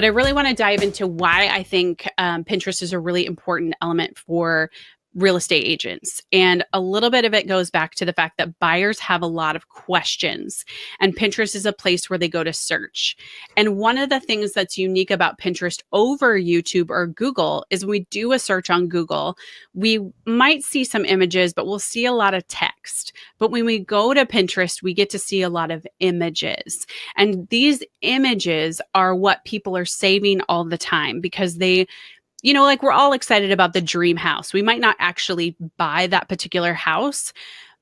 But I really want to dive into why I think Pinterest is a really important element for real estate agents. And a little bit of it goes back to the fact that buyers have a lot of questions, and Pinterest is a place where they go to search. And one of the things that's unique about Pinterest over YouTube or Google is when we do a search on Google, we might see some images, but we'll see a lot of text. But when we go to Pinterest, we get to see a lot of images. And these images are what people are saving all the time because they, like we're all excited about the dream house. We might not actually buy that particular house,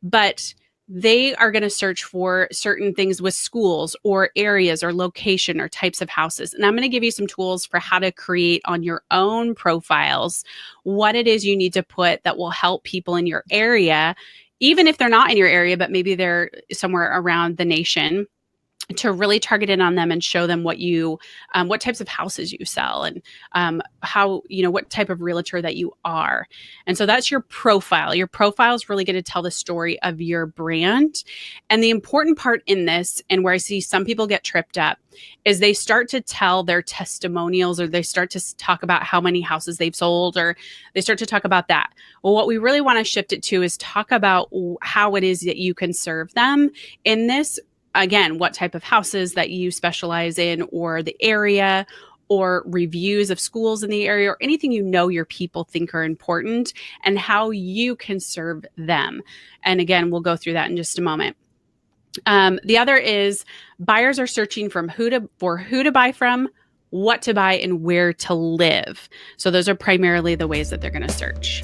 but they are going to search for certain things with schools or areas or location or types of houses. And I'm going to give you some tools for how to create on your own profiles what it is you need to put that will help people in your area, even if they're not in your area, but maybe they're somewhere around the nation, to really target in on them and show them what types of houses you sell and how, what type of realtor that you are. And so that's your profile. Your profile is really going to tell the story of your brand. And the important part in this, and where I see some people get tripped up, is they start to tell their testimonials, or they start to talk about how many houses they've sold, or they start to talk about that. Well, what we really want to shift it to is talk about how it is that you can serve them in this. Again, what type of houses that you specialize in, or the area, or reviews of schools in the area, or anything your people think are important, and how you can serve them. And again, we'll go through that in just a moment. The other is buyers are searching for who to buy from, what to buy, and where to live. So those are primarily the ways that they're going to search.